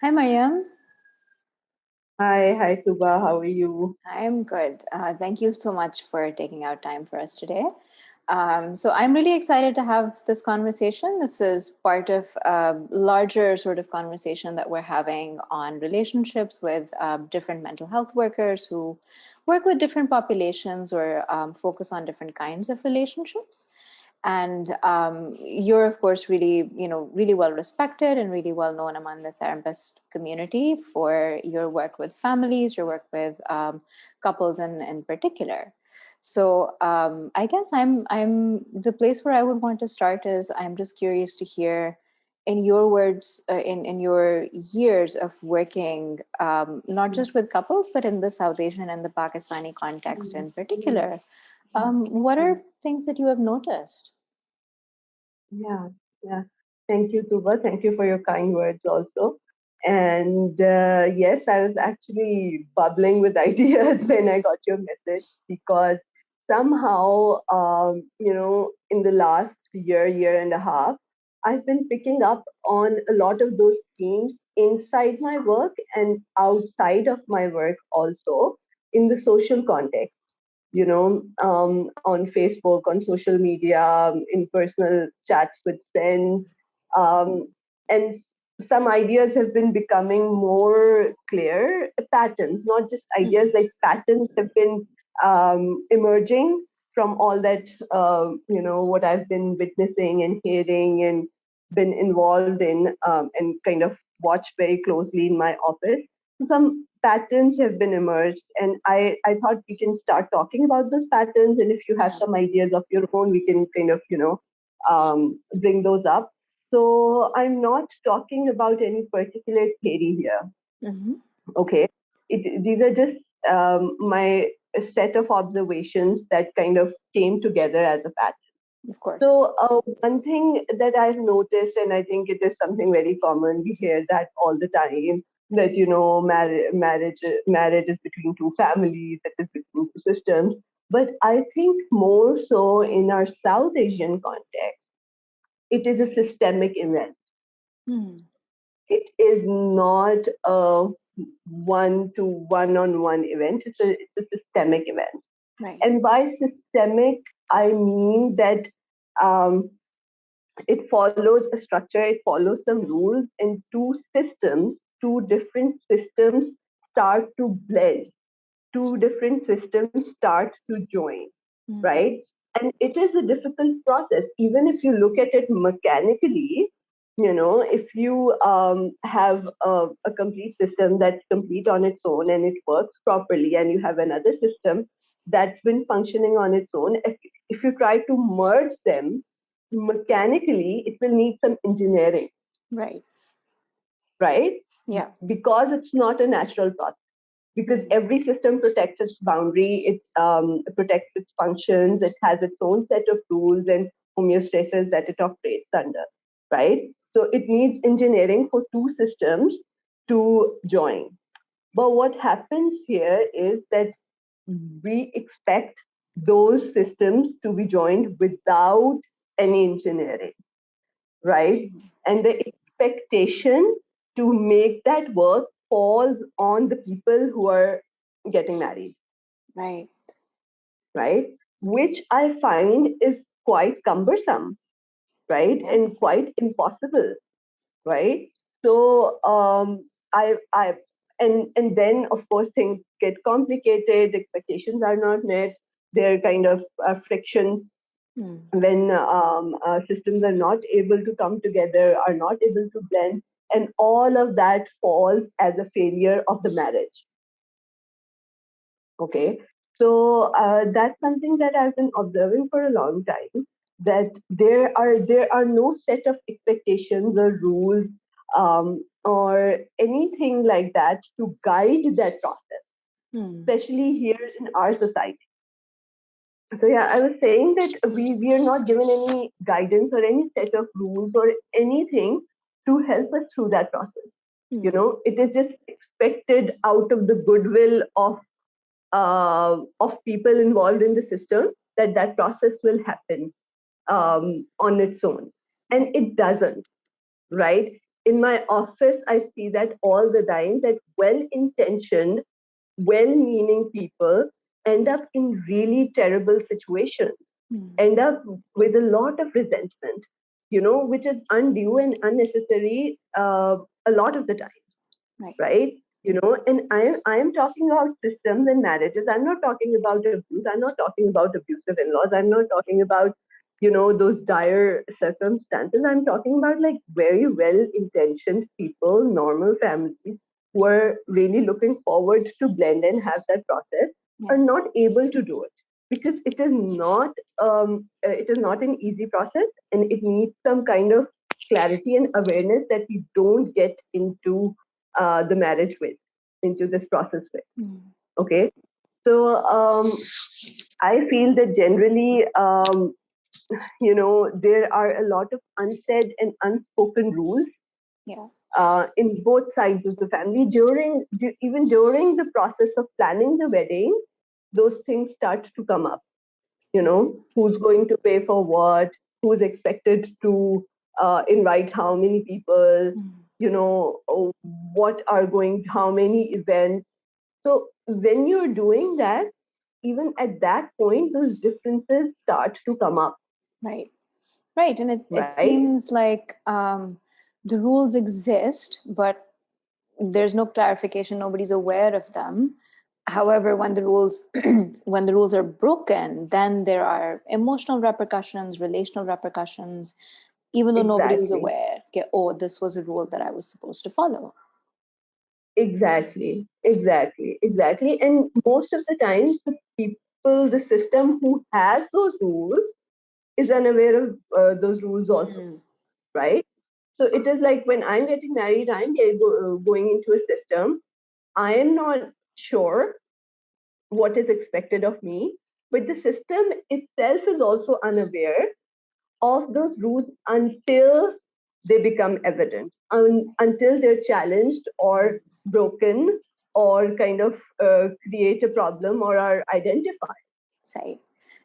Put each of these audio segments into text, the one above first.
Hi, Maryam. Hi, Tooba. How are you? I'm good. Thank you so much for taking out time for us today. So I'm really excited to have this conversation. This is part of a larger sort of conversation that we're having on relationships with different mental health workers who work with different populations or focus on different kinds of relationships. And you're, of course, really, really well respected and really well known among the therapist community for your work with families, your work with couples in particular. So I guess I'm the place where I would want to start is I'm just curious to hear, in your words, in your years of working, not just with couples, but in the South Asian and the Pakistani context in particular, what are things that you have noticed? Yeah, yeah. Thank you, Tooba. Thank you for your kind words also. And yes, I was actually bubbling with ideas when I got your message because somehow, in the last year and a half, I've been picking up on a lot of those themes inside my work and outside of my work also in the social context. On Facebook, on social media, in personal chats with friends. Um, and some ideas have been becoming more clear patterns, not just ideas, like patterns have been emerging from all that, what I've been witnessing and hearing and been involved in and kind of watched very closely in my office. Some patterns have been emerged, and I thought we can start talking about those patterns, and if you have some ideas of your own, we can kind of bring those up. So I'm not talking about any particular theory here. Mm-hmm. Okay, these are just my set of observations that kind of came together as a pattern. Of course. So one thing that I've noticed, and I think it is something very common, we hear that all the time, that marriage is between two families, it is between two systems. But I think more so in our South Asian context, it is a systemic event. Hmm. It is not a one-on-one event. It's a systemic event. Right. And by systemic, I mean that um, it follows a structure, it follows some rules, and two different systems start to blend, two different systems start to join, Mm. right? And it is a difficult process. Even if you look at it mechanically, if you have a complete system that's complete on its own and it works properly, and you have another system that's been functioning on its own, if you try to merge them mechanically, it will need some engineering, Right. right? Yeah. Because it's not a natural process, because Mm. every system protects its boundary, it protects its functions, it has its own set of rules and homeostasis that it operates under, right? So it needs engineering for two systems to join. But what happens here is that we expect those systems to be joined without any engineering, right? Mm. And the expectation to make that work falls on the people who are getting married, Right. right? Which I find is quite cumbersome, right? Yeah. And quite impossible, right? So I, and then of course things get complicated. Expectations are not met. There are kind of friction Mm. when systems are not able to come together, are not able to blend, and all of that falls as a failure of the marriage. Okay, so that's something that I've been observing for a long time. That there are no set of expectations or rules or anything like that to guide that process, Mm. especially here in our society. So yeah, I was saying that we are not given any guidance or any set of rules or anything to help us through that process. Mm. It is just expected out of the goodwill of people involved in the system that that process will happen on its own, and it doesn't, right? in my office, I see that all the time, that well-intentioned, well-meaning people end up in really terrible situations, end up with a lot of resentment, which is undue and unnecessary a lot of the time, right? And I am talking about systems and marriages. I'm not talking about abuse. I'm not talking about abusive in-laws. I'm not talking about, those dire circumstances. I'm talking about like very well-intentioned people, normal families who are really looking forward to blend and have that process, are not able to do it because it is not an easy process, and it needs some kind of clarity and awareness that we don't get into the marriage with, into this process with. Okay, so I feel that generally, there are a lot of unsaid and unspoken rules in both sides of the family. Even during the process of planning the wedding, those things start to come up. Who's going to pay for what, who's expected to invite how many people, how many events. So when you're doing that, even at that point, those differences start to come up. Right. And it seems like the rules exist, but there's no clarification. Nobody's aware of them. However, when the rules are broken, then there are emotional repercussions, relational repercussions, even though nobody was aware. Oh, this was a rule that I was supposed to follow. Exactly. And most of the times, the system who has those rules is unaware of those rules also, right? So it is like when I'm getting married, I'm going into a system. I am not sure what is expected of me, but the system itself is also unaware of those rules until they become evident, until they're challenged or broken or kind of create a problem or are identified. Say.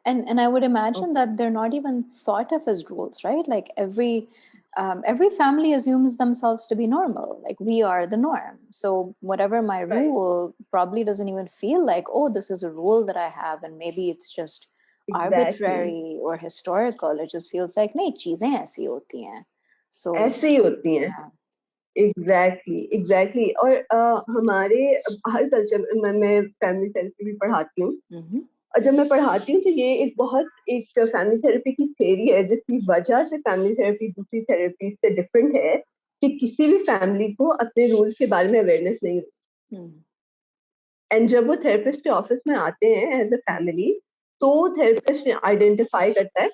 And I would imagine that they're not even thought of as rules, right? Like every family assumes themselves to be normal, like we are the norm. So whatever my rule probably doesn't even feel like, oh, this is a rule that I have, and maybe it's just arbitrary or historical. It just feels like, नहीं, चीजें ऐसी होती हैं. So ऐसे ही होती हैं. Exactly और हमारे हर कल्चर में मैं फैमिली थेरेपी भी पढ़ाती हूँ. और जब मैं पढ़ाती हूँ तो ये एक फैमिली थेरेपी की थ्योरी है जिसकी वजह से फैमिली थेरेपी दूसरी थेरेपी से डिफरेंट है कि किसी भी फैमिली को अपने रूल्स के बारे में अवेयरनेस नहीं होती. एंड जब वो थेरेपिस्ट के ऑफिस में आते हैं एज अ फैमिली, तो थेरेपिस्ट आइडेंटिफाई करता है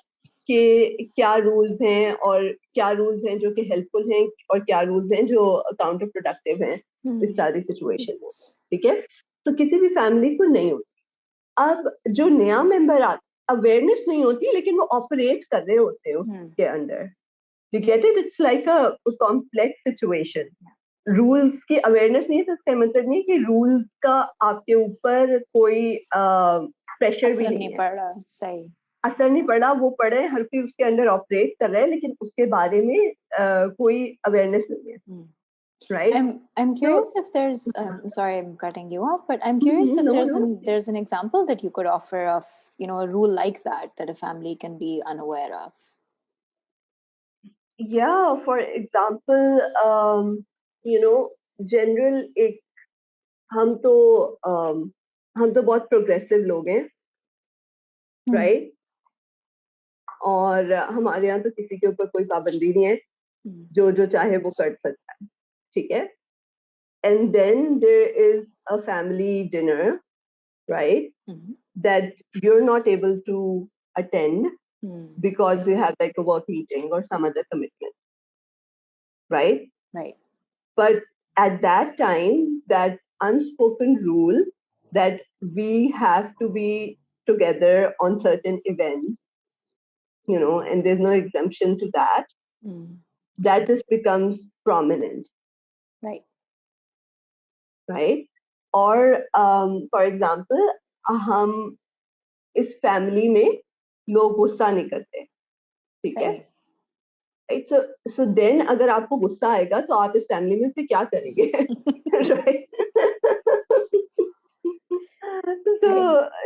कि क्या रूल्स हैं और क्या रूल्स हैं जो कि हेल्पफुल हैं और क्या रूल्स हैं जो काउंटर प्रोडक्टिव हैं इस सारी सिचुएशन में. ठीक है, तो किसी भी फैमिली को नहीं होती. अब जो नया मेंबर आता, अवेयरनेस नहीं होती, लेकिन वो ऑपरेट कर रहे होते हैं उसके अंदर. You get it? It's like a complex situation. Rules की अवेयरनेस नहीं है तो इसका मतलब नहीं कि रूल्स का आपके ऊपर कोई प्रेशर भी नहीं पड़ा. सही. असर नहीं पड़ा. वो पढ़े, हर कोई उसके अंदर ऑपरेट कर रहा है, लेकिन उसके बारे में कोई अवेयरनेस नहीं है. Right? I'm curious if there's sorry, I'm cutting you off, but I'm curious if there's an example that you could offer of, a rule like that a family can be unaware of. Yeah, for example, general एक हम तो बहुत progressive लोग हैं, right? और हमारे यहाँ तो किसी के ऊपर कोई पाबंदी नहीं है, जो चाहे वो कर सकता है. ठीक है. And then there is a family dinner, right? That you're not able to attend because you have like a work meeting or some other commitment, right? Right. But at that time, that unspoken rule that we have to be together on certain events, and there's no exemption to that, that just becomes prominent. Right. Right? Or, for example, हम इस family में लोग गुस्सा नहीं करते. ठीक है. right? So then अगर आपको गुस्सा आएगा तो आप इस फैमिली में फिर क्या करेंगे? Right? तो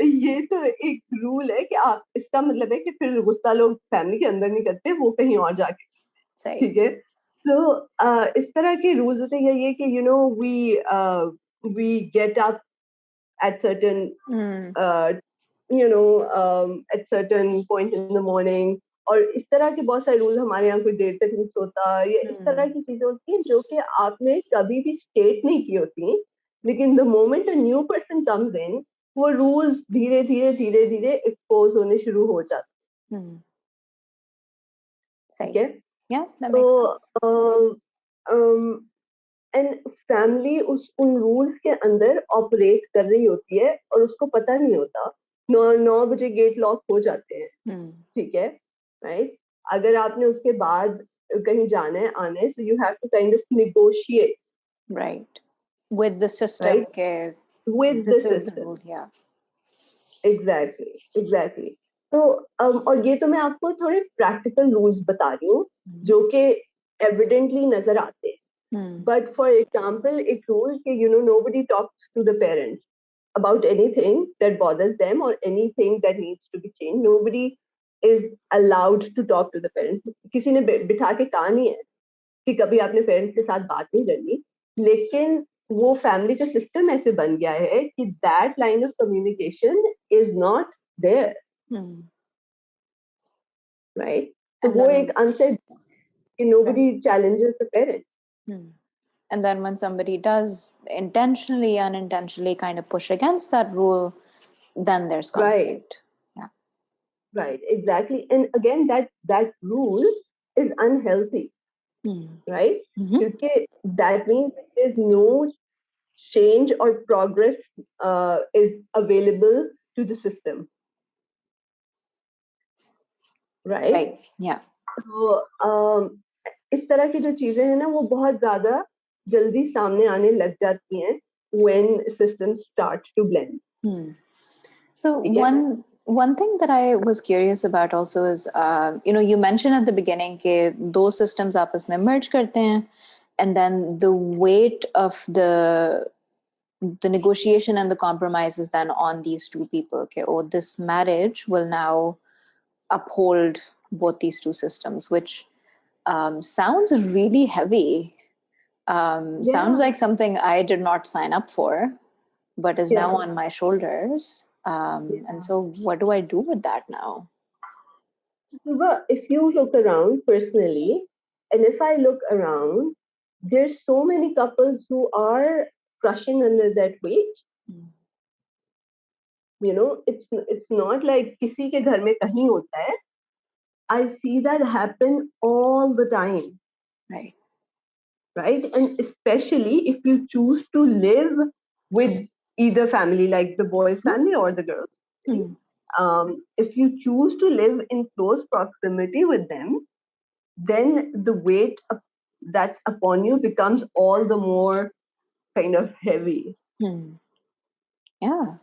ये तो एक रूल है कि आप, इसका मतलब है कि फिर गुस्सा लोग फैमिली के अंदर नहीं करते, वो कहीं और जाके, ठीक है? तो इस तरह के रूल्स होते हैं, ये कि we get up at certain at certain point in the morning, और इस तरह के बहुत सारे रूल, हमारे यहाँ कोई देर तक नहीं सोता, ये इस तरह की चीजें होती हैं जो कि आपने कभी भी स्टेट नहीं की होती, लेकिन the moment a new person comes in, वो रूल्स धीरे धीरे धीरे धीरे एक्सपोज होने शुरू हो जाते हैं, ठीक है? तो एंड फैमिली उन रूल्स के अंदर ऑपरेट कर रही होती है और उसको पता नहीं होता, 9 बजे गेट लॉक हो जाते हैं, ठीक है, राइट? अगर आपने उसके बाद कहीं जाना है आना है, so you have to kind of negotiate, right, with the system, right? okay, With this the is the system. rule, yeah. Exactly. तो और ये तो मैं आपको थोड़े प्रैक्टिकल रूल्स बता रही हूँ जो कि एविडेंटली नजर आते हैं. But for example, it rules that nobody talks to the parents about anything that bothers them or anything that needs to be changed. Nobody is allowed to talk to the parents. किसी ने बिठा के कहा नहीं है कि कभी आपने पेरेंट्स के साथ बात नहीं करनी, लेकिन वो फैमिली का सिस्टम ऐसे बन गया है कि that line of communication is not there, right? तो वो एक अनसेड कि nobody challenges the parents. And then when somebody does intentionally, unintentionally kind of push against that rule, then there's conflict. Right, exactly. And again, that rule is unhealthy, right? Because that means there's no change or progress is available to the system, right? Yeah. So इस तरह की जो चीजें हैं ना, वो बहुत ज्यादा जल्दी सामने आने लग जाती हैं when systems start to blend. So one thing that I was curious about also is, you mentioned at the beginning that those systems आपस में merge करते हैं, and then the weight of the negotiation and the compromise is then on these two people. Okay, this marriage will now uphold both these two systems, which sounds really heavy. Sounds like something I did not sign up for, but is now on my shoulders. And so what do I do with that now? Well, if you look around personally, and if I look around, there's so many couples who are crushing under that weight. It's not like किसी के घर में कहीं होता है. I see that happen all the time. Right? And especially if you choose to live with either family, like the boy's family or the girl's. If you choose to live in close proximity with them, then the weight that's upon you becomes all the more kind of heavy. Yeah.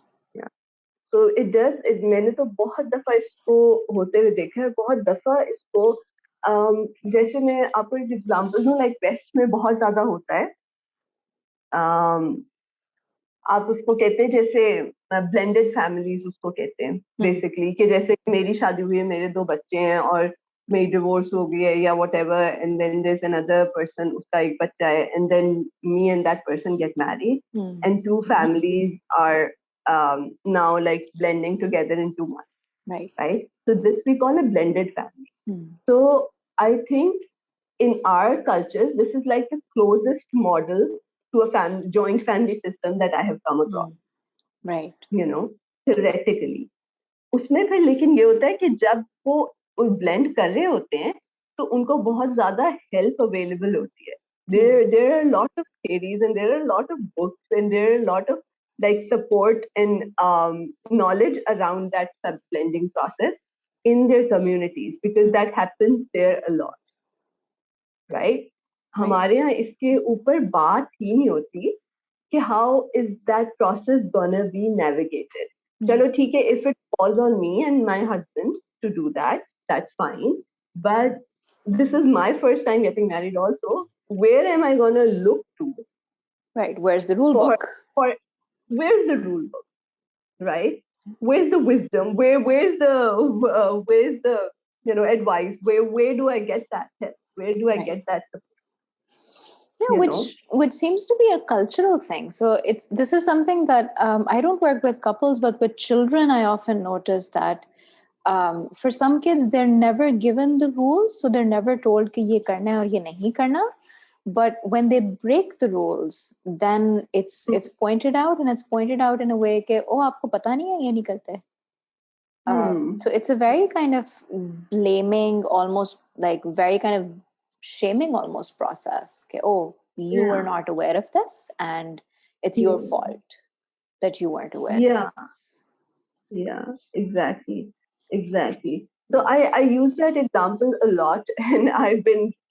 So it does. मैंने तो बहुत दफा इसको होते हुए देखा है, बहुत दफा इसको जैसे मैं आपको एक एग्जांपल दूं, लाइक वेस्ट में बहुत ज्यादा होता है. आप उसको कहते हैं जैसे ब्लेंडेड फैमिलीज उसको कहते हैं बेसिकली, कि जैसे मेरी शादी हुई है, मेरे 2 बच्चे हैं और मेरी डिवोर्स हो गई है या whatever, and then there is another person, उसका एक बच्चा है, and then me and that person get married and 2 families are now like blending together into one. Right? So this we call a blended family. So I think in our cultures, this is like the closest model to a joint family system that I have come across. Right. Theoretically. उसमें फिर लेकिन ये होता है कि जब वो blend कर रहे होते हैं तो उनको बहुत ज़्यादा help available होती है. There are a lot of theories and there are a lot of books and there are a lot of like support and knowledge around that sub-blending process in their communities, because that happens there a lot. Right? हमारे यहाँ इसके ऊपर बात ही नहीं होती कि how is that process gonna be navigated. चलो ठीक है, if it falls on me and my husband to do that, that's fine. But this is my first time getting married also. Where am I going to look to? Right. Where's the rule book? Where's the rule book? Right? Where's the wisdom? Where's the advice? Where do I get that help? Where do I get that support? Yeah, which seems to be a cultural thing. So this is something that I don't work with couples, but with children, I often notice that for some kids, they're never given the rules, so they're never told कि ये करना है और ये नहीं करना. But when they break the rules, then it's pointed out, and it's pointed out in a way कि oh आपको पता नहीं है ये नहीं करते. So it's a very kind of blaming, almost like very kind of shaming almost process. Okay, oh, you were not aware of this, and it's your fault that you weren't aware of this. Yeah, exactly. So I use that example a lot, and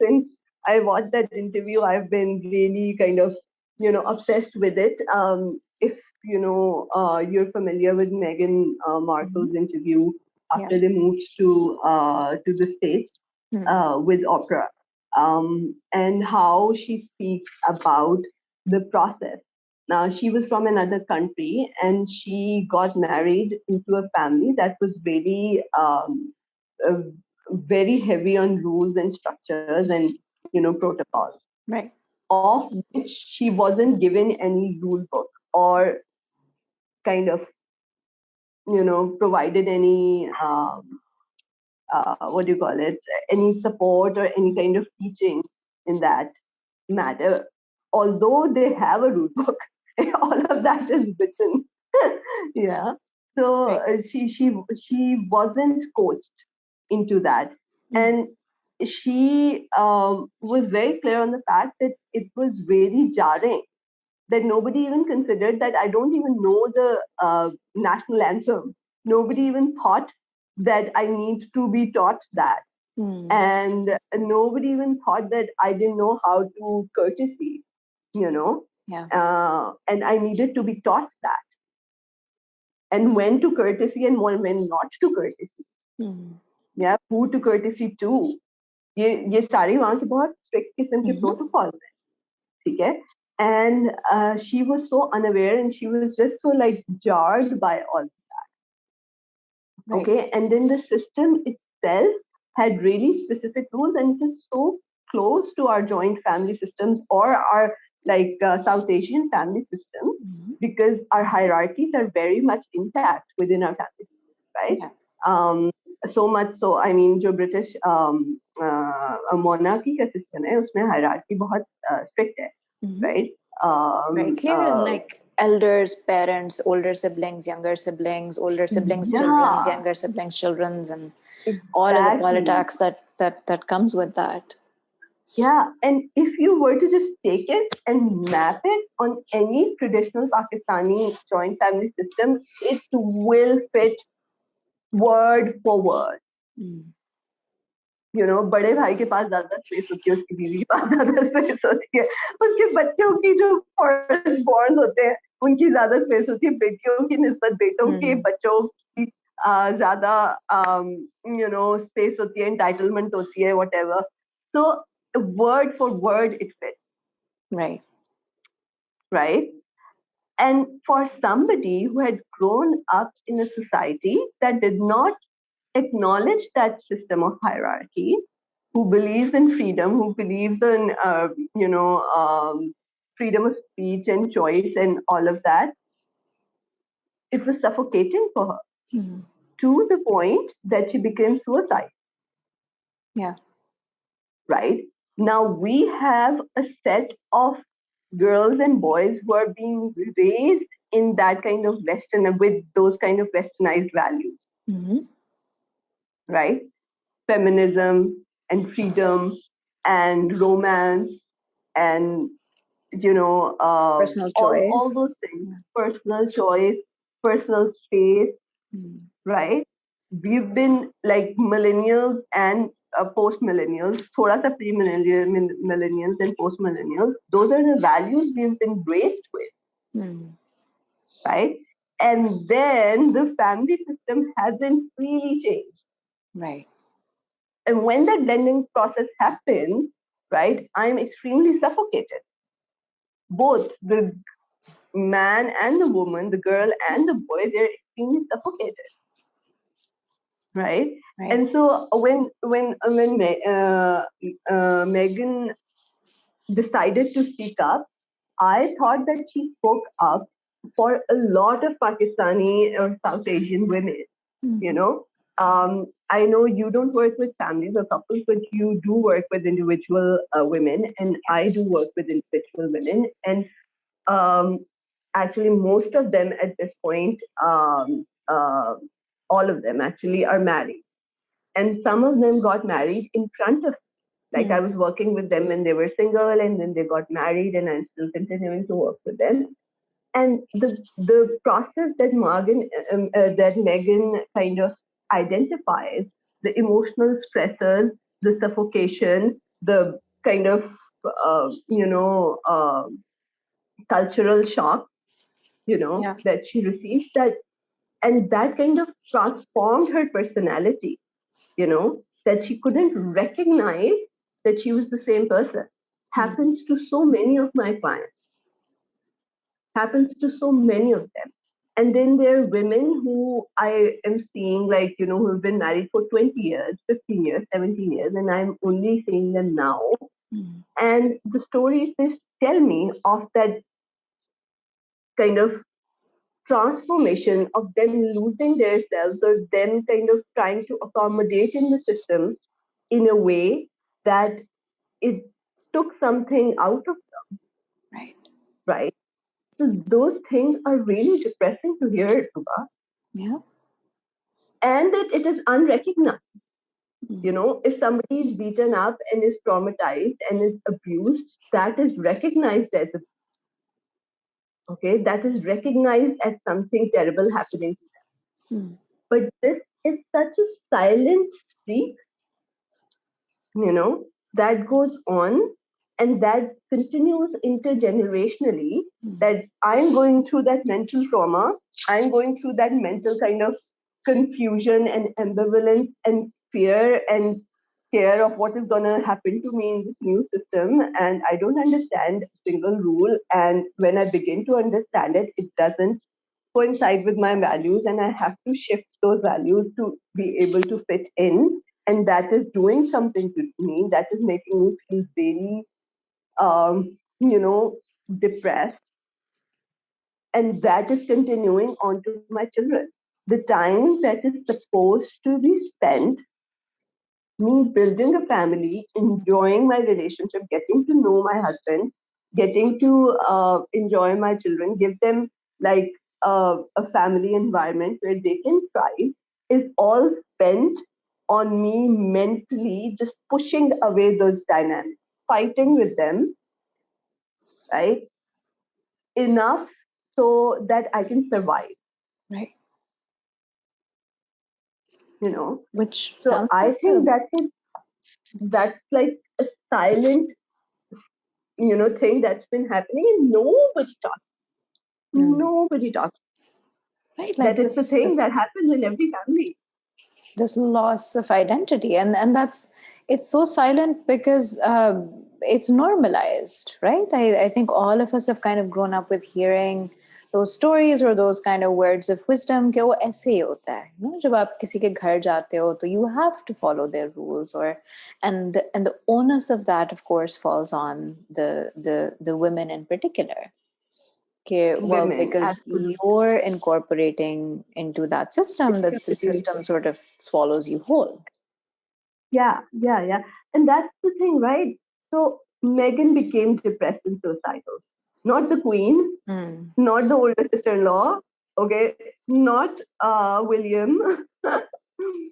since I watched that interview, I've been really kind of, obsessed with it. If you're familiar with Meghan Markle's interview after they moved to the States with Oprah, and how she speaks about the process. Now, she was from another country, and she got married into a family that was very, very heavy on rules and structures and protocols. Right. Of which she wasn't given any rule book or kind of, provided any what do you call it? Any support or any kind of teaching in that matter. Although they have a rule book, all of that is written. Yeah. So she wasn't coached into that, and she was very clear on the fact that it was very jarring that nobody even considered that I don't even know the national anthem. Nobody even thought that I need to be taught that. And nobody even thought that I didn't know how to courtesy, and I needed to be taught that. And when to courtesy and when not to courtesy. Yeah, who to courtesy to. ये सारे वहाँ के बहुत strict किस्म के protocols हैं, ठीक है? And she was so unaware, and she was just so like jarred by all of that. Right. Okay, and then the system itself had really specific rules, and it is so close to our joint family systems or our like South Asian family system, because our hierarchies are very much intact within our family systems, right? Yeah. So much so, I mean, जो British monarchy का system है, उसमें hierarchy बहुत strict है, right? Very clear, like elders, parents, older siblings, younger siblings, older siblings, children, younger siblings, children's, and all of the politics that comes with that. Yeah, and if you were to just take it and map it on any traditional Pakistani joint family system, it will fit word for word. बड़े भाई के पास ज्यादा space होती है, उसकी बीवी के पास ज्यादा स्पेस होती है, उसके बच्चों की जो फर्स्ट बॉर्न होते हैं उनकी ज्यादा स्पेस होती है, बेटियों की निस्बत बेटों के बच्चों की ज्यादा स्पेस होती है, एंटाइटलमेंट होती है, whatever. So word for word it fits. Right. And for somebody who had grown up in a society that did not acknowledge that system of hierarchy, who believes in freedom, who believes in freedom of speech and choice and all of that, it was suffocating for her to the point that she became suicidal. Yeah. Right? Now we have a set of girls and boys who are being raised in that kind of with those kind of westernized values. Right? Feminism and freedom and romance and personal choice, all those things, personal choice, personal space, right? We've been like millennials and post-millennials, thoda sa pre-millennials and post-millennials, those are the values we've been raised with, right? And then the family system hasn't really changed. Right. And when that blending process happens, right, I'm extremely suffocated. Both the man and the woman, the girl and the boy, they're extremely suffocated, right? And so when Meghan decided to speak up, I thought that she spoke up for a lot of Pakistani or South Asian women. You know, I know you don't work with families or couples, but you do work with individual women, and I do work with individual women. And actually, most of them at this point, all of them actually are married. And some of them got married in front of me. Like I was working with them when they were single, and then they got married, and I'm still continuing to work with them. And the process that Meghan kind of identifies, the emotional stressors, the suffocation, the kind of cultural shock, that she received, and that kind of transformed her personality, that she couldn't recognize that she was the same person. Happens to so many of my clients, happens to so many of them. And then there are women who I am seeing, like, who have been married for 20 years, 15 years, 17 years, and I'm only seeing them now. And the stories they tell me of that kind of transformation of them losing themselves, or them kind of trying to accommodate in the system in a way that it took something out of them. Right. So those things are really depressing to hear, Tooba. Yeah. And that it is unrecognized. If somebody is beaten up and is traumatized and is abused, that is recognized as okay, that is recognized as something terrible happening to them. But this is such a silent streak, that goes on, and that continues intergenerationally, that I'm going through that mental trauma, I'm going through that mental kind of confusion and ambivalence and fear and care of what is going to happen to me in this new system, and I don't understand a single rule, and when I begin to understand it, it doesn't coincide with my values, and I have to shift those values to be able to fit in. And that is doing something to me, that is making me feel very, depressed. And that is continuing on to my children. The time that is supposed to be spent me building a family, enjoying my relationship, getting to know my husband, getting to enjoy my children, give them like a family environment where they can thrive, is all spent on me mentally just pushing away those dynamics, fighting with them, right? Enough so that I can survive. Right. Which so I think that's like a silent thing that's been happening, and nobody talks. Nobody talks. Right, like that is the thing that happens in every family. This loss of identity, and it's so silent because it's normalized, right? I think all of us have kind of grown up with hearing those stories or those kind of words of wisdom कि वो ऐसे ही होता है, जब आप किसी के घर जाते हो तो you have to follow their rules, and the onus of that of course falls on the women in particular. Okay, well, Women, because absolutely. you're incorporating into that system, that the system sort of swallows you whole. Yeah. And that's the thing, right? So Meghan became depressed and suicidal. Not the queen, not the older sister-in-law, okay, not William,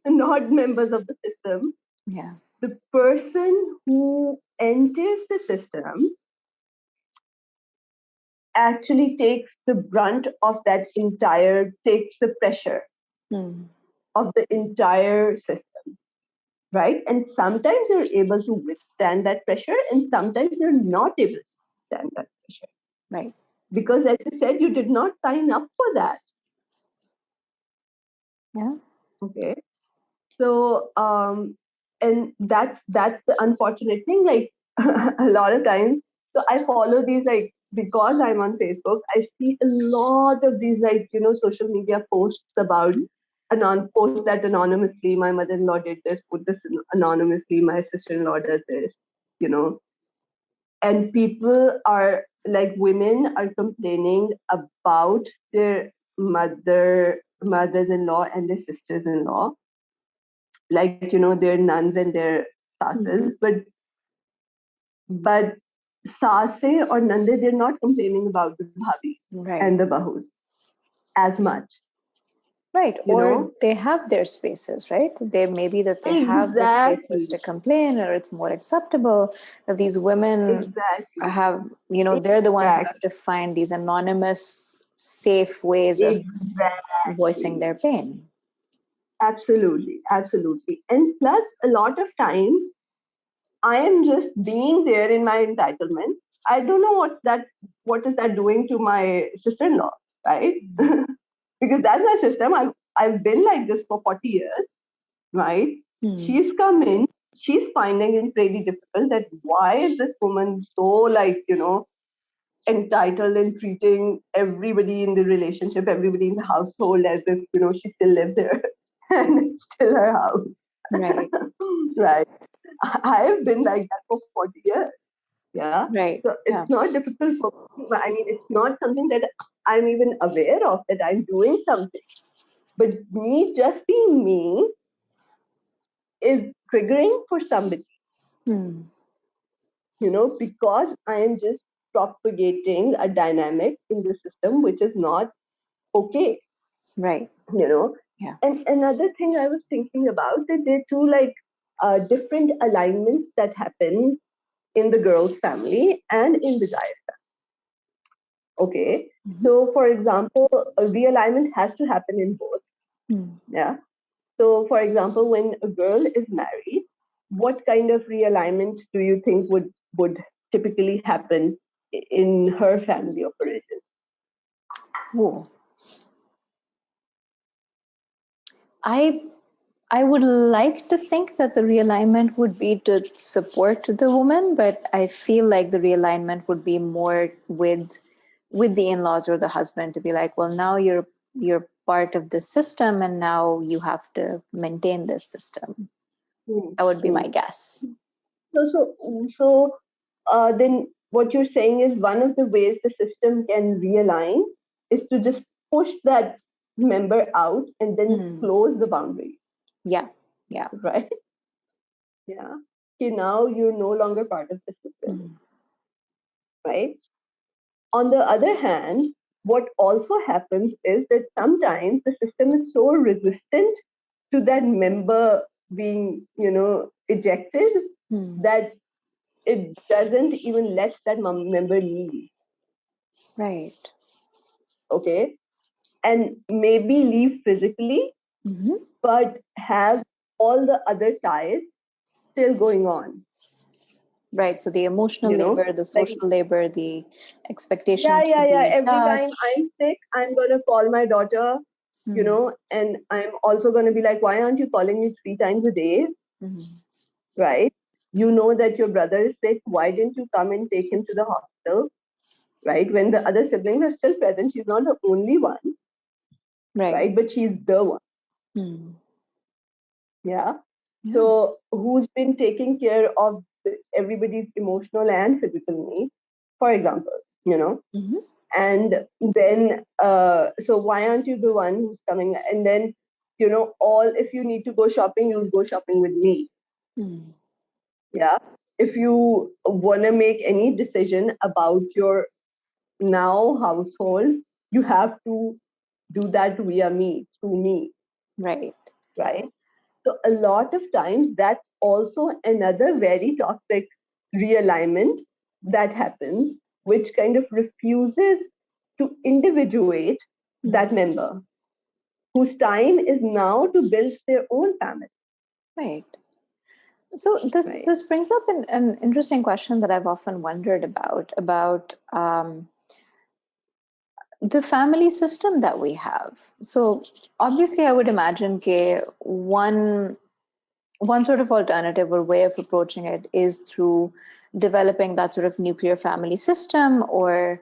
not members of the system. Yeah. The person who enters the system actually takes the brunt of that takes the pressure of the entire system, right? And sometimes you're able to withstand that pressure, and sometimes you're not able to withstand that pressure. Right. Because as you said, you did not sign up for that. Yeah. Okay. So, and that's the unfortunate thing. Like a lot of times, so I follow these, like, because I'm on Facebook, I see a lot of these, like, social media posts about post that anonymously. My mother-in-law did this, put this anonymously. My sister-in-law does this, you know, and people are like, women are complaining about their mothers-in-law and their sisters-in-law, like, their nuns and their sasses, but sase or nande, they're not complaining about the bhabhi Right. and the bahus as much. Right. You Or know? they have their spaces, right? They maybe that they have the spaces Exactly. to complain, or it's more acceptable that these women Exactly. have, they're the ones who have Exactly. to find these anonymous, safe ways of voicing Exactly. their pain. Absolutely. Absolutely. And plus, a lot of times, I am just being there in my entitlement. I don't know what is that doing to my sister-in-law, right? Because that's my system. I've been like this for 40 years, right? She's come in, she's finding it really difficult that why is this woman so, like, entitled and treating everybody in the relationship, everybody in the household as if, she still lives there and it's still her house. Right. Right. I've been like that for 40 years. Yeah. Right. So Yeah. it's not difficult for me. I mean, it's not something that I'm even aware of, that I'm doing something. But me just being me is triggering for somebody, because I am just propagating a dynamic in the system which is not okay. Right. Yeah. And another thing I was thinking about, that there are two, like, different alignments that happen in the girl's family and in the guy's family. Okay. So, for example, a realignment has to happen in both. Yeah. So, for example, when a girl is married, what kind of realignment do you think would typically happen in her family of origin? Whoa. I would like to think that the realignment would be to support the woman, but I feel like the realignment would be more with the in-laws or the husband, to be like, well, now you're part of the system, and now you have to maintain this system. That would be my guess. So then what you're saying is, one of the ways the system can realign is to just push that member out and then close the boundary. Yeah. Right? Yeah. Okay, now you're no longer part of the system. Right? On the other hand, what also happens is that sometimes the system is so resistant to that member being, ejected, that it doesn't even let that member leave. Right. Okay. And maybe leave physically, but have all the other ties still going on. Right. So the emotional labor, the social labor, the expectation to be Every touched. time I'm sick, I'm going to call my daughter, and I'm also going to be like, why aren't you calling me 3 times a day? Right? You know that your brother is sick. Why didn't you come and take him to the hospital? Right? When the other siblings are still present, she's not the only one. Right? But she's the one. Yeah. So who's been taking care of everybody's emotional and physical needs, for example, and then, so why aren't you the one who's coming? And then, if you need to go shopping, you'll go shopping with me. Yeah. If you want to make any decision about your now household, you have to do that via me, through me. Right. Right. So a lot of times that's also another very toxic realignment that happens, which kind of refuses to individuate that member, whose time is now to build their own family. Right. So this brings up an interesting question that I've often wondered about the family system that we have. So obviously, I would imagine one one sort of alternative or way of approaching it is through developing that sort of nuclear family system, or,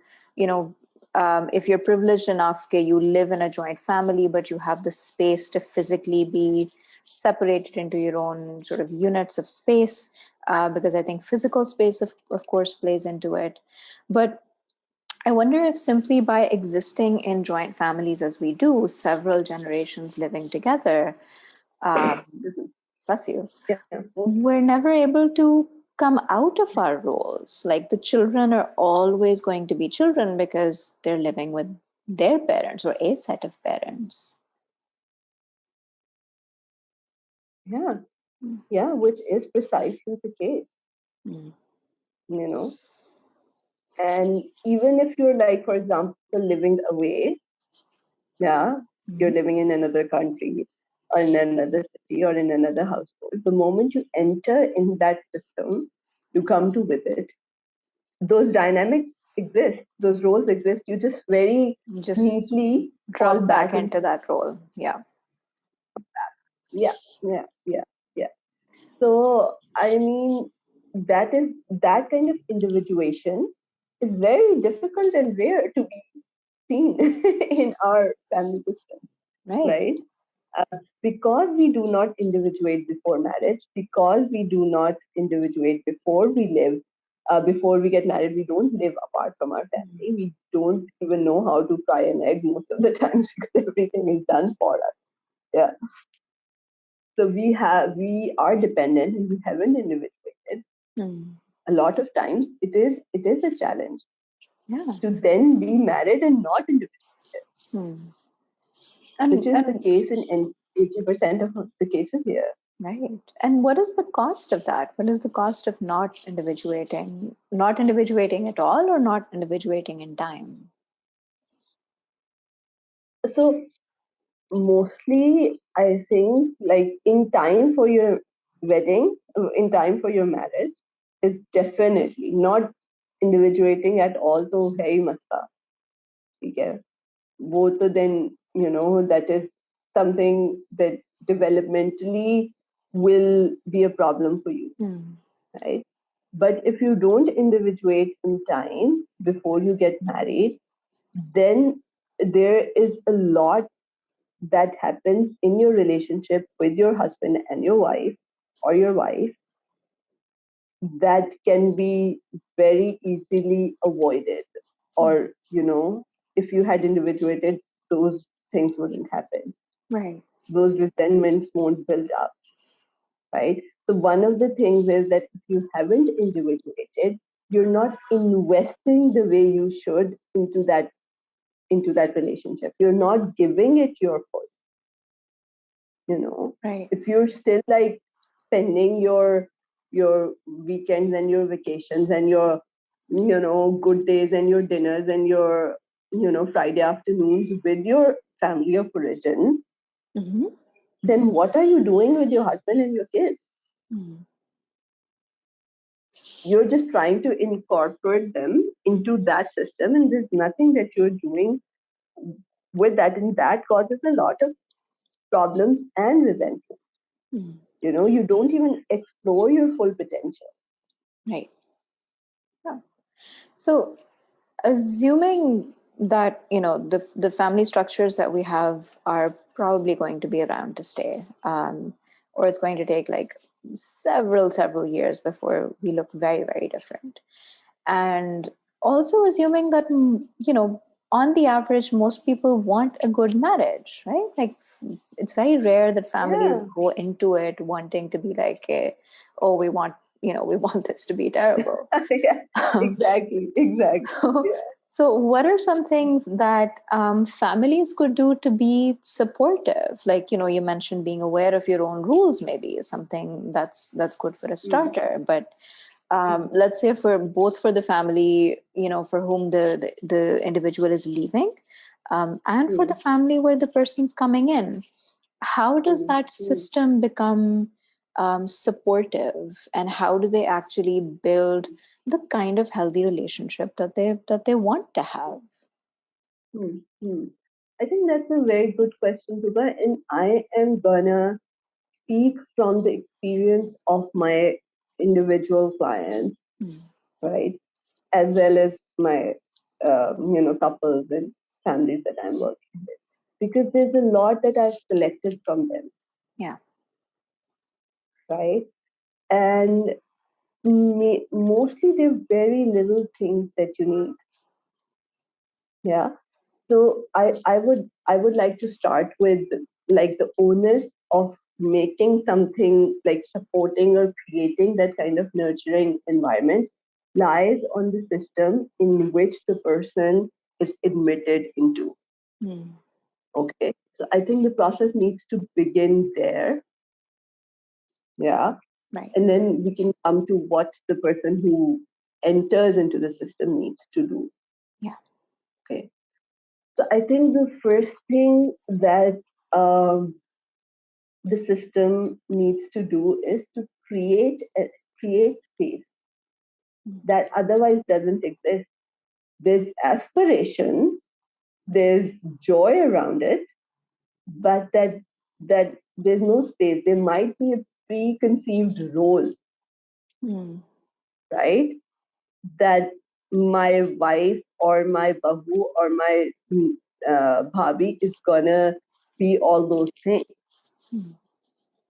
if you're privileged enough, okay, you live in a joint family, but you have the space to physically be separated into your own sort of units of space, because I think physical space, of course, plays into it. But I wonder if simply by existing in joint families as we do, several generations living together, um, bless you, Yeah. we're never able to come out of our roles. Like the children are always going to be children because they're living with their parents or a set of parents. Yeah. Yeah, which is precisely the case, Mm. you know. And even if you're like, for example, living away, yeah, you're living in another country or in another city or in another household, the moment you enter in that system, you come to with it. Those dynamics exist, those roles exist. You just very Just neatly fall drop back back into into that role. Yeah. that. Yeah, yeah, yeah, yeah. So I mean, that kind of individuation is very difficult and rare to be seen in our family system, Right. right? Because we do not individuate before marriage, because we do not individuate before we get married, we don't live apart from our family. We don't even know how to fry an egg most of the times because everything is done for us. Yeah. So we are dependent and we haven't individuated. Mm. A lot of times it is a challenge Yeah. to then be married and not individuated, Mm. which is the And case in 80% of the cases here. right. And what is the cost of that? What is the cost of not individuating at all, or not individuating in time? So mostly, I think, like in time for your wedding, in time for your marriage, is definitely not individuating at all. So है ही मत था, ठीक है? वो तो then that is something that developmentally will be a problem for you, Mm. right? But if you don't individuate in time before you get married, then there is a lot that happens in your relationship with your husband and your wife or your wife that can be very easily avoided, or if you had individuated, those things wouldn't happen, Right. those resentments won't build up, right? So one of the things is that if you haven't individuated, you're not investing the way you should into that relationship. You're not giving it your full. Right. If you're still like spending your weekends and your vacations and your good days and your dinners and your Friday afternoons with your family of origin, Mm-hmm. then what are you doing with your husband and your kids? Mm. You're just trying to incorporate them into that system, and there's nothing that you're doing with that, and that causes a lot of problems and resentment. Mm. You don't even explore your full potential. Right. Yeah. So, assuming that the family structures that we have are probably going to be around to stay, or it's going to take like several years before we look very, very different. And also assuming that on the average most people want a good marriage, right? Like it's very rare that families Yeah. go into it wanting to be like, oh, we want we want this to be terrible. Yeah, Um, exactly. so, Yeah. so what are some things that families could do to be supportive? Like, you mentioned being aware of your own rules maybe is something that's good for a Mm, starter. But mm, let's say for the family, for whom the individual is leaving, and for the mm, family where the person's coming in, how does mm, that mm, system become supportive, and how do they actually build the kind of healthy relationship that they want to have? mm. I think that's a very good question, Tuba, and I am gonna speak from the experience of my individual clients, right, as well as my couples and families that I'm working with, because there's a lot that I've collected from them. Yeah. Right, and mostly they're very little things that you need. Yeah. So I would like to start with like the onus of making something, like supporting or creating that kind of nurturing environment, lies on the system in which the person is admitted into. Okay. So I think the process needs to begin there. Yeah. Right. And then we can come to what the person who enters into the system needs to do. Yeah. Okay. So I think the first thing that the system needs to do is to create space that otherwise doesn't exist. There's aspiration, there's joy around it, but that there's no space. There might be a preconceived role, right? That my wife or my bahu or my bhabi is gonna be all those things.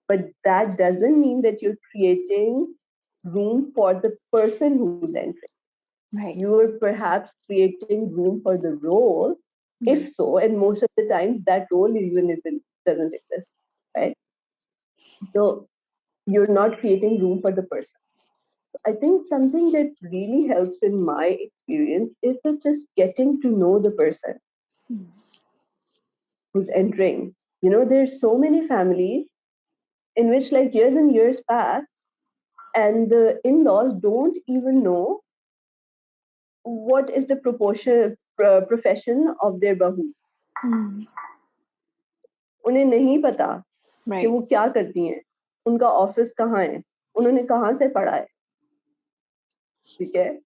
But that doesn't mean that you're creating room for the person who's entering. Right. You're perhaps creating room for the role, if so, and most of the time that role even doesn't exist, right? So you're not creating room for the person. I think something that really helps in my experience is that just getting to know the person who's entering. There's so many families in which like years and years pass and the in-laws don't even know what is the profession of their bahu. उन्हें नहीं पता कि वो क्या करती हैं, उनका office कहाँ है, उन्होंने कहाँ से पढ़ा है, ठीक है?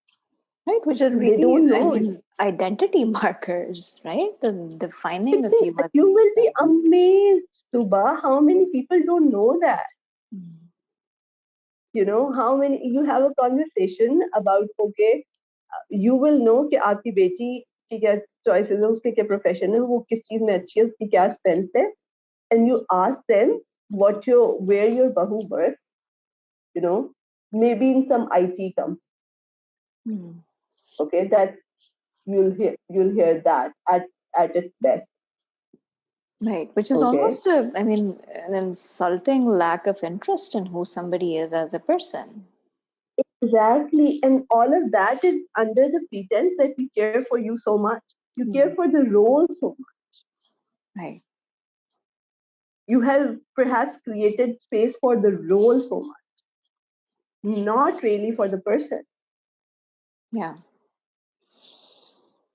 Right, which are They really, don't I know. mean, identity markers, right? The defining of you as a You will be person. amazed, Tooba, how many people don't know that. How many you have a conversation about, okay, you will know कि आपकी बेटी की क्या choices है, उसके क्या profession है, वो किस चीज में अच्छी है, उसकी क्या strength है, and you ask them where your bahu works, maybe in some IT company. Okay, that you'll hear that at its best. Right, which is almost an insulting lack of interest in who somebody is as a person. Exactly, and all of that is under the pretense that we care for you so much. You care for the role so much. Right. You have perhaps created space for the role so much, not really for the person. Yeah.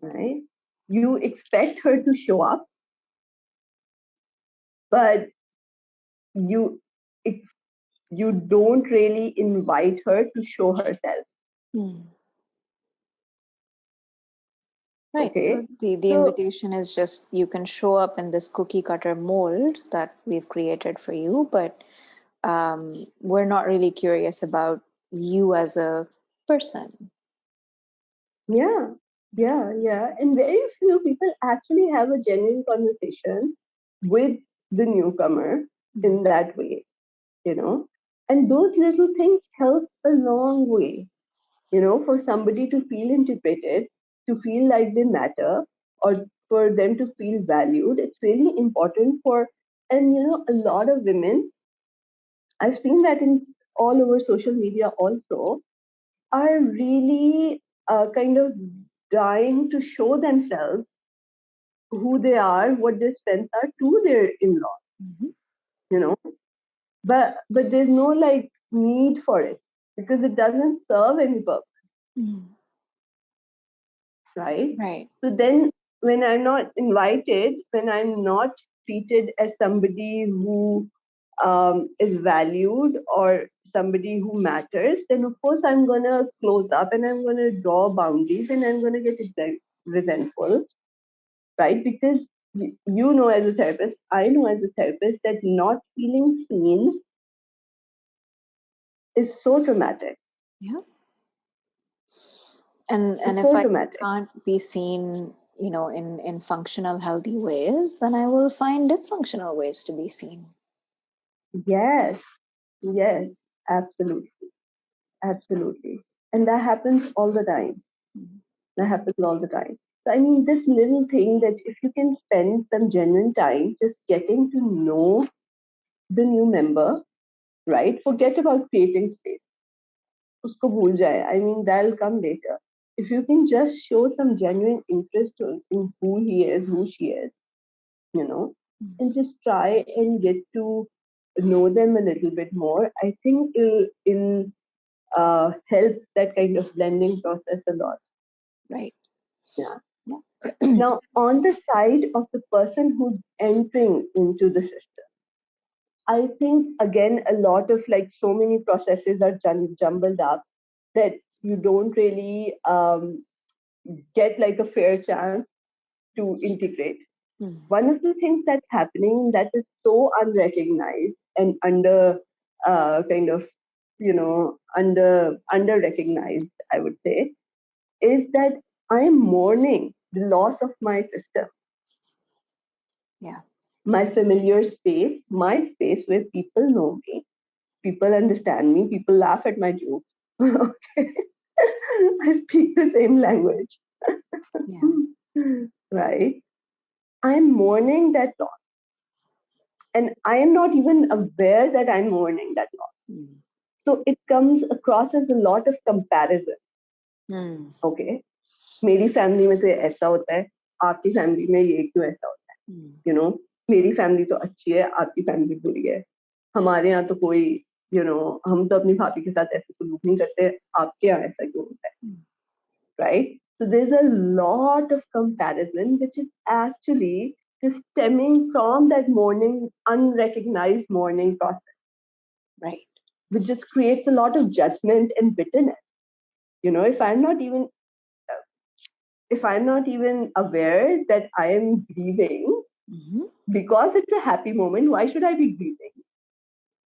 Right? You expect her to show up, but you don't really invite her to show herself. Right. Okay. So the invitation is just, you can show up in this cookie cutter mold that we've created for you, but we're not really curious about you as a person. Yeah. And very few people actually have a genuine conversation with the newcomer in that way, And those little things help a long way, for somebody to feel integrated, to feel like they matter, or for them to feel valued. It's really important and a lot of women, I've seen that in all over social media also, are really kind of dying to show themselves who they are, what their strengths are to their in-laws, But there's no like need for it because it doesn't serve any purpose. Right? Right. So then when I'm not invited, when I'm not treated as somebody who is valued or somebody who matters, then of course I'm going to close up and I'm going to draw boundaries and I'm going to get resentful, right? Because you know as a therapist, I know as a therapist that not feeling seen is so traumatic. Yeah. And It's if so I dramatic. can't be seen, in functional, healthy ways, then I will find dysfunctional ways to be seen. Yes, yes, absolutely, absolutely. And that happens all the time. That happens all the time. So, I mean, this little thing that if you can spend some genuine time just getting to know the new member, right? Forget about creating space. Usko bhul jaye. I mean, that'll come later. If you can just show some genuine interest in who he is, who she is, and just try and get to know them a little bit more, I think it'll help that kind of blending process a lot. Right. Yeah. Yeah. Now, on the side of the person who's entering into the system, I think again a lot of like so many processes are jumbled up that you don't really get like a fair chance to integrate. One of the things that's happening that is so unrecognized and under kind of under recognized, I would say, is that I'm mourning the loss of my system, Yeah. my familiar space, my space where people know me, people understand me, people laugh at my jokes. Okay. I speak the same language. Yeah. Right? I'm mourning that loss. And I am not even aware that I'm mourning that loss. So it comes across as a lot of comparison. Okay. मेरी family में तो ऐसा होता है, आपकी family में ये क्यों ऐसा होता है, मेरी फैमिली तो अच्छी है, आपकी फैमिली बुरी है, हमारे यहाँ तो कोई हम तो अपनी भाभी के साथ ऐसे सलूक नहीं करते, आपके यहाँ ऐसा क्यों होता है, right? So there's a lot of comparison which is actually just stemming from that mourning, unrecognized mourning process, Right. which just creates a lot of judgment and bitterness. If I'm not even aware that I am grieving because it's a happy moment, why should I be grieving?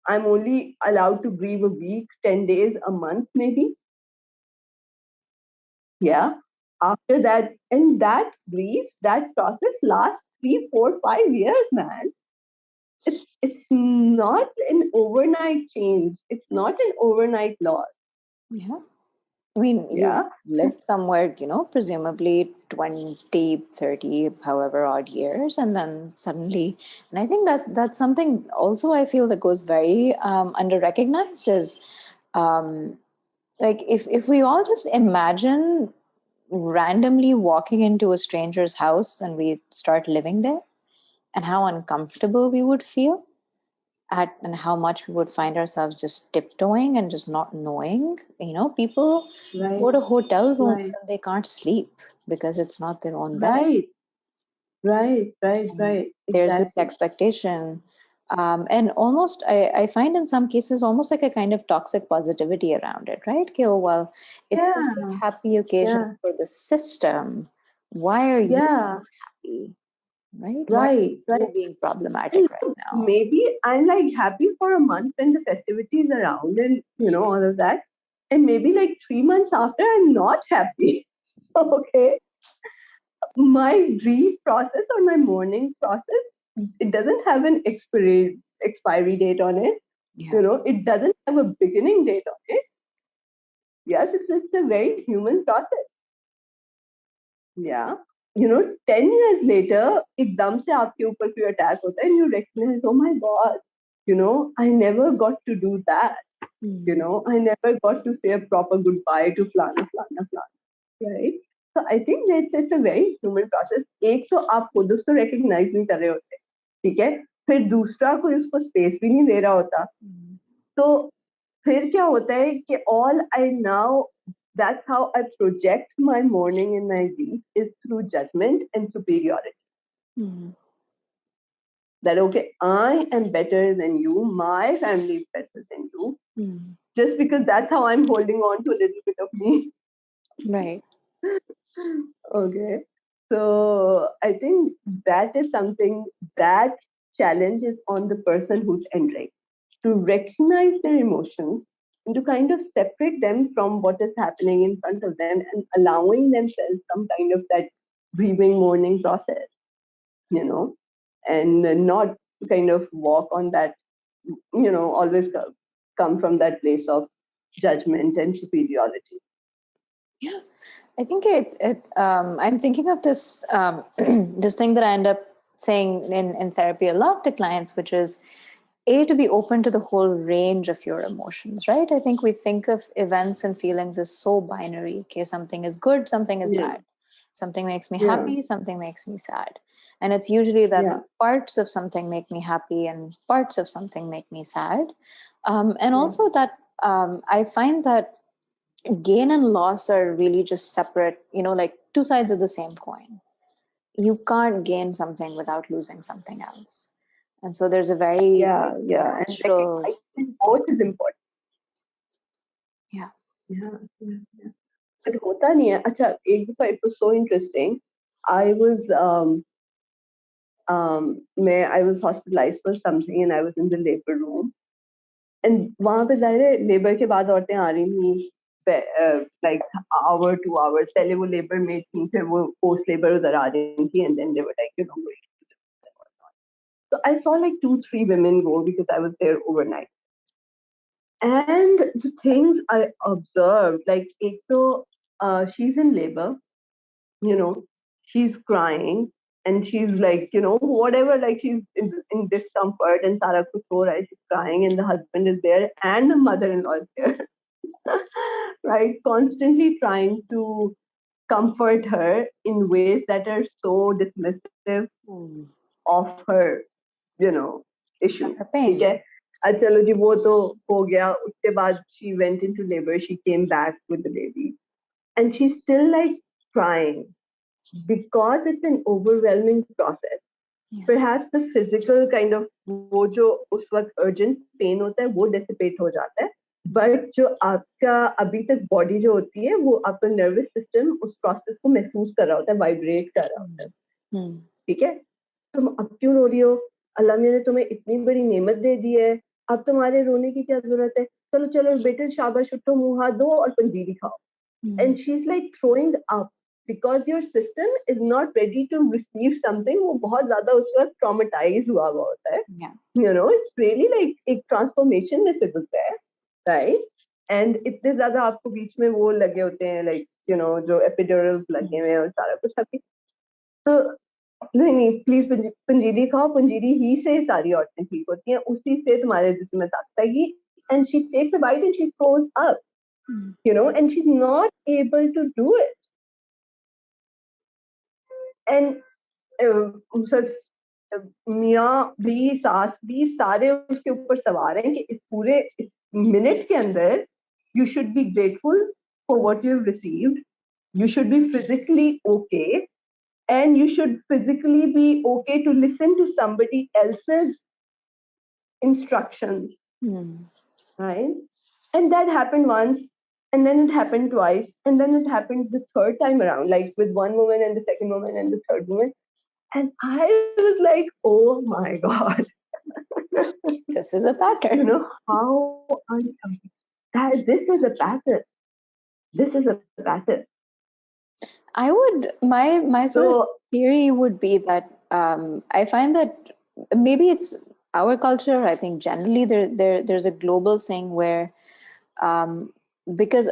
I'm only allowed to grieve a week, 10 days, a month, maybe. Yeah. After that, and that grief, that process lasts 3, 4, 5 years, man. It's not an overnight change. It's not an overnight loss. Yeah. I mean, you've lived somewhere, presumably 20, 30, however odd years, and then suddenly, and I think that's something also I feel that goes very under recognized is like if we all just imagine randomly walking into a stranger's house and we start living there and how uncomfortable we would feel and how much we would find ourselves just tiptoeing and just not knowing. People go to hotel rooms and they can't sleep because it's not their own bed. Right. There's this Exactly. expectation. And almost, I find in some cases, almost like a kind of toxic positivity around it, right? Okay, oh, well, it's such a happy occasion for the system. Why are you happy? Right? Why are you being problematic right now? Maybe I'm like happy for a month when the festivities around and all of that. And maybe like 3 months after, I'm not happy. Okay. My grief process or my mourning process, it doesn't have an expiry date on it. It doesn't have a beginning date on it. Yes, it's a very human process. Yeah. 10 years later, एकदम से आपके ऊपर कोई attack होता है and you recognize, oh my God, I never got to do that. I never got to say a proper goodbye to flana. Right? So I think it's a very human process. एक तो आप खुद उसको recognize नहीं कर रहे होते, ठीक है? फिर दूसरा कोई उसको space भी नहीं दे रहा होता. तो फिर क्या होता है कि all I now, that's how I project my mourning and my grief is through judgment and superiority. That okay, I am better than you, my family is better than you, just because that's how I'm holding on to a little bit of me. Right. Okay. So I think that is something, that challenge is on the person who's entering, to recognize their emotions and to kind of separate them from what is happening in front of them and allowing themselves some kind of that breathing mourning process, you know, and not kind of walk on that, always come from that place of judgment and superiority. Yeah, I think I'm thinking of this this thing that I end up saying in therapy a lot to clients, which is to be open to the whole range of your emotions, right? I think we think of events and feelings as so binary. Okay, something is good, something is Yeah, bad. Something makes me yeah, happy, something makes me sad. And it's usually that yeah, parts of something make me happy and parts of something make me sad. And yeah, also that I find that gain and loss are really just separate, like two sides of the same coin. You can't gain something without losing something else. And so there's a very yeah. And natural, recognizing yeah, both is important. yeah. Yeah, yeah. But hota nahi hai. Acha, ek dafa it was so interesting. I was I was hospitalized for something and I was in the labor room. And वहाँ पे ज़ाहिर है labour के बाद औरतें आ रही थी like hour 2 hours पहले वो लेबर में थी फिर वो पोस्ट लेबर उधर आ रही थी and then they were like going. So I saw like 2-3 women go because I was there overnight. And the things I observed, like ek to, she's in labor, you know, she's crying and she's like, whatever, like she's in discomfort and Sara kuch ho raha hai, she's crying and the husband is there and the mother-in-law is there, right? Constantly trying to comfort her in ways that are so dismissive of her, issue. The pain. ठीक है? चलो जी वो तो हो गया उसके बाद she went into labor, she came back with the baby and she's still like crying because it's an overwhelming process. Yeah. Perhaps the physical kind of वो जो उस वक्त urgent pain होता है वो dissipate हो जाता है, but जो आपका अभी तक body जो होती है वो आपका nervous system उस process को महसूस कर रहा होता है, vibrate कर रहा होता है, ठीक है? तुम अब क्यों रो रही हो? अल्लाह ने तुम्हें इतनी बड़ी नेमत दे दी है, अब तुम्हारे रोने की क्या जरूरत है? चलो चलो बेटे शाबाश उठो मुंह हाथ धो और पंजीरी खाओ. And she's like throwing up because your system is not ready to receive something वो बहुत ज़्यादा उस वक्त traumatized हुआ होता है. Yeah. It's really like एक transformation में से गुजरा है, right? And इतने ज़्यादा आपको बीच में वो लगे होते हैं like जो epidurals लगे हुए हैं और सारा कुछ आपकी. तो नहीं प्लीज पंजीरी खाओ, पंजीरी ही से सारी औरतें ठीक होती हैं, उसी से तुम्हारे जिस्म में ताकत आएगी. And she takes a bite and she throws up, and she's not able to do it. And मियाँ भी सास भी सारे उसके ऊपर सवार हैं कि इस मिनट के अंदर you should be grateful for what you've received, you should be physically okay, and you should physically be okay to listen to somebody else's instructions, right? And that happened once, and then it happened twice, and then it happened the third time around, like with one woman and the second woman and the third woman. And I was like, oh my God. This is a pattern. How that this is a pattern. This is a pattern. I would, my sort of theory would be that I find that maybe it's our culture. I think generally there's a global thing where because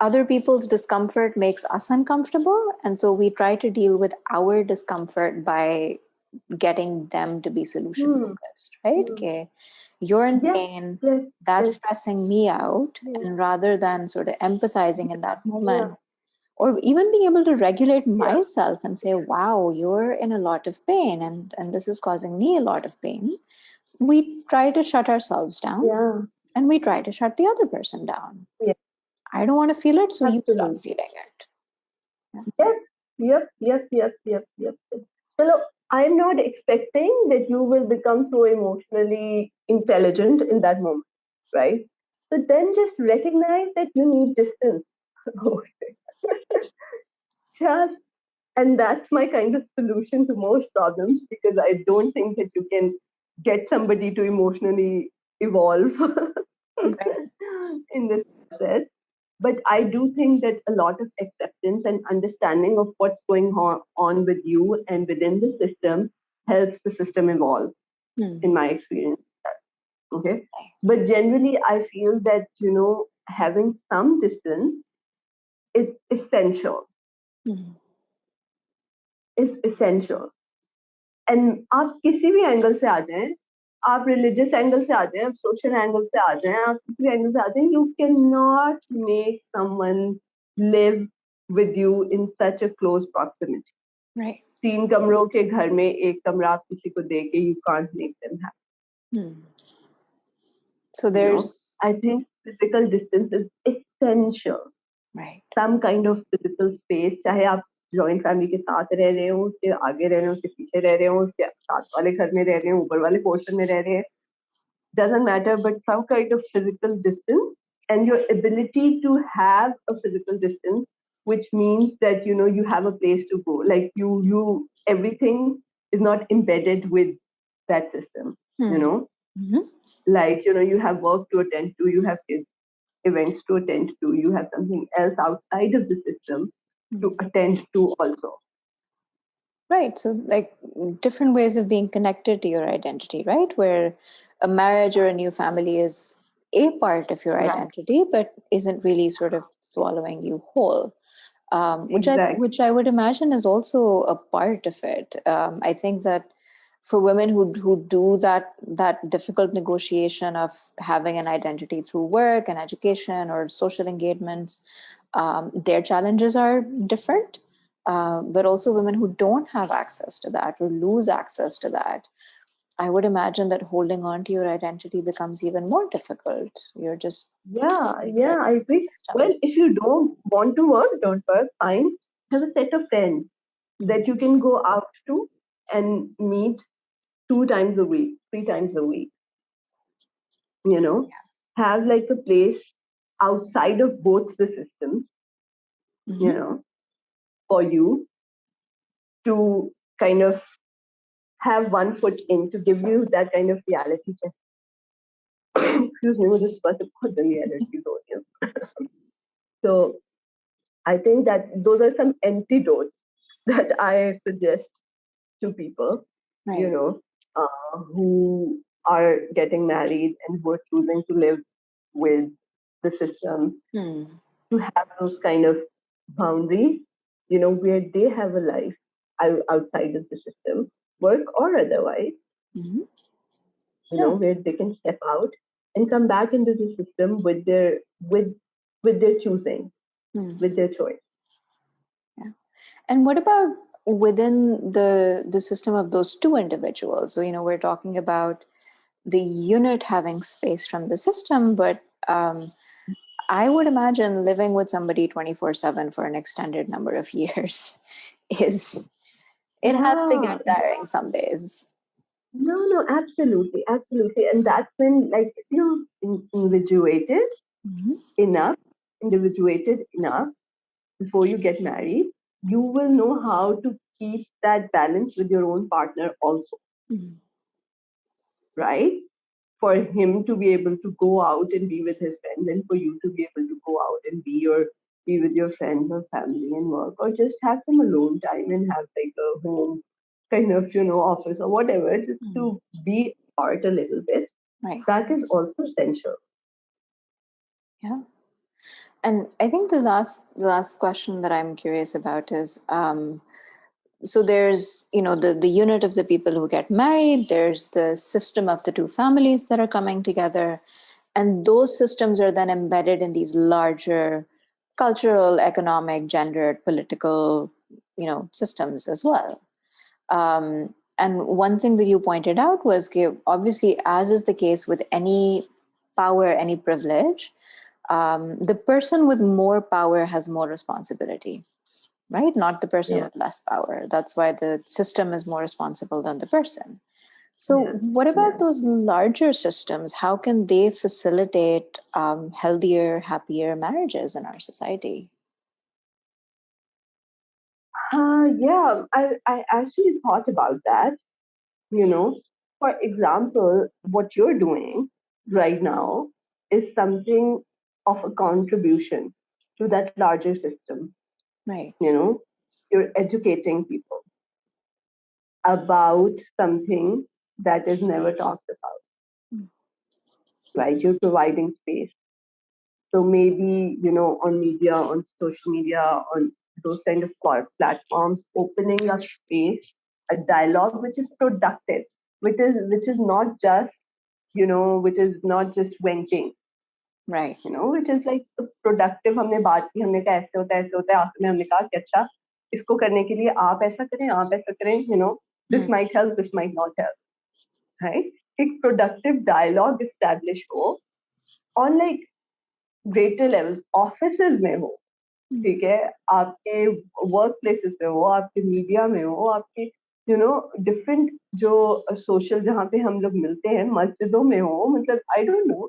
other people's discomfort makes us uncomfortable, and so we try to deal with our discomfort by getting them to be solution focused, right? Okay, you're in pain, that's stressing me out, and rather than sort of empathizing in that moment, or even being able to regulate myself and say, wow, you're in a lot of pain and this is causing me a lot of pain, we try to shut ourselves down and we try to shut the other person down. I don't want to feel it, so you stop feeling it. Yep. So I'm not expecting that you will become so emotionally intelligent in that moment, right? So then just recognize that you need distance. Just And that's my kind of solution to most problems, because I don't think that you can get somebody to emotionally evolve Right. in this process. But I do think that a lot of acceptance and understanding of what's going on with you and within the system helps the system evolve, in my experience. Okay. But generally, I feel that, having some distance is essential. Is essential. And आप किसी भी angle से आ जाएं, आप religious angle से आ जाएं, आप social angle से आ जाएं, आप किसी भी एंगल से आ जाएं, you can not make someone live with you in such a close proximity. Right. 3 कमरों के घर में एक कमरा आप किसी को दे के you can't make them happy. So there's, I think physical distance is essential. right. Some kind of physical space, चाहे आप जॉइंट फैमिली के साथ रह रहे हो, उसके आगे रह रहे हो, उसके पीछे रह रहे हो, उसके साथ वाले घर में रह रहे हो, ऊपर वाले पोर्शन में रह रहे हैं, doesn't matter, but some kind of physical distance, and your ability to have a physical distance, which means that you have a place to go, like you everything is not embedded with that system. Like you have work to attend to, you have kids events to attend to, you have something else outside of the system to attend to also. Right. So like different ways of being connected to your identity, right? Where a marriage or a new family is a part of your Right. identity, but isn't really sort of swallowing you whole. Exactly. Which I would imagine is also a part of it. I think that for women who do that difficult negotiation of having an identity through work and education or social engagements, their challenges are different. But also women who don't have access to that or lose access to that, I would imagine that holding on to your identity becomes even more difficult. You're just yeah, I agree. Well, if you don't want to work, don't work, fine. Have a set of friends that you can go out to and meet 2 times a week, 3 times a week. Have like a place outside of both the systems, for you to kind of have one foot in, to give you that kind of reality check. Excuse me, मुझे सुबह से बहुत जल्दी allergies हो रही है. So I think that those are some antidotes that I suggest to people, Right. who are getting married and who are choosing to live with the system, to have those kind of boundaries, where they have a life outside of the system, work or otherwise, where they can step out and come back into the system with their choosing, with their choice. Yeah. And what about within the system of those two individuals? So, we're talking about the unit having space from the system, but I would imagine living with somebody 24/7 for an extended number of years has to get tiring some days. No, absolutely. And that's when, like, if you're individuated enough before you get married, you will know how to keep that balance with your own partner also. Right? For him to be able to go out and be with his friends, and for you to be able to go out and be with your friends or family and work, or just have some alone time and have like a home kind of office or whatever, just to be apart a little bit. Right. That is also essential. Yeah. And I think the last question that I'm curious about is, so there's, the unit of the people who get married, there's the system of the two families that are coming together, and those systems are then embedded in these larger cultural, economic, gendered, political, systems as well. And one thing that you pointed out was, obviously, as is the case with any power, any privilege, the person with more power has more responsibility, right? Not the person with less power. That's why the system is more responsible than the person. So what about those larger systems? How can they facilitate healthier, happier marriages in our society? Yeah, I actually thought about that. For example, what you're doing right now is something of a contribution to that larger system. Right. You're educating people about something that is never talked about, right? You're providing space. So maybe, on media, on social media, on those kind of platforms, opening a space, a dialogue which is productive, which is not just, which is not just venting, Right. which is like productive. हमने बात की, हमने कहा ऐसे होता है, आखिर में हमने कहा कि अच्छा इसको करने के लिए आप ऐसा करें, this might help, this might not help, right? एक productive dialogue establish हो on like greater levels, offices में हो, ठीक है, आपके वर्क प्लेसेस में हो, आपके मीडिया में हो, आपके डिफरेंट जो सोशल जहाँ पे हम लोग मिलते हैं, मस्जिदों में हो, मतलब आई डोंट नो,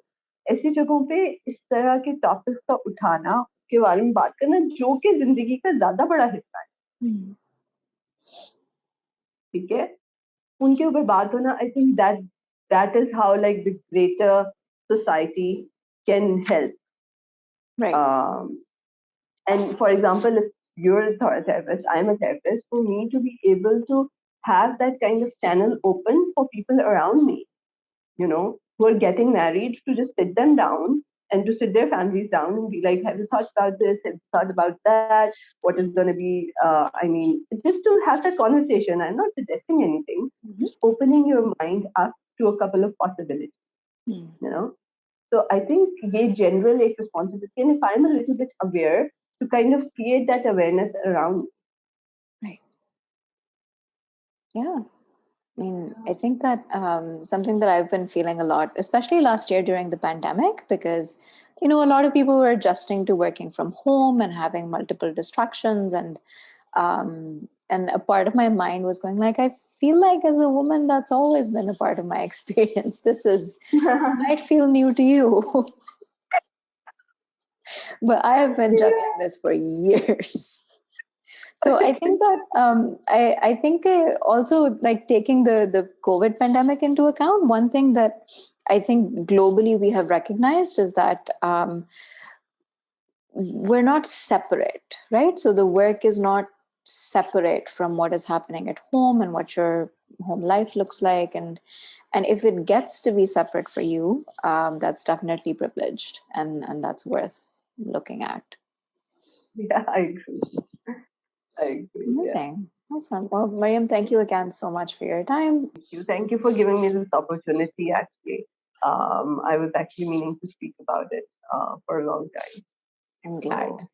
ऐसी जगहों पे इस तरह के टॉपिक्स का उठाना, के बारे में बात करना, जो कि जिंदगी का ज्यादा बड़ा हिस्सा है, ठीक है, उनके ऊपर बात होना, I think that is how like the greater society can help. And for example, if you're a therapist, I'm a therapist, for me to be able to have that kind of channel open for people around me, who are getting married, to just sit them down and to sit their families down and be like, have you thought about this? Have you thought about that? What is going to be, just to have that conversation. I'm not suggesting anything, just opening your mind up to a couple of possibilities, So I think ye general responsibility, and if I'm a little bit aware, to kind of create that awareness around. Right. Yeah. I mean, I think that something that I've been feeling a lot, especially last year during the pandemic, because, a lot of people were adjusting to working from home and having multiple distractions. And a part of my mind was going like, I feel like as a woman, that's always been a part of my experience. This might feel new to you. But I have been juggling this for years. So I think that I think also like taking the COVID pandemic into account, one thing that I think globally we have recognized is that we're not separate, right? So the work is not separate from what is happening at home and what your home life looks like. And if it gets to be separate for you, that's definitely privileged, and that's worth looking at. Yeah, I agree. Amazing. Yeah. Awesome. Well, Maryam, thank you again so much for your time. Thank you for giving me this opportunity, actually. I was actually meaning to speak about it for a long time. I'm glad.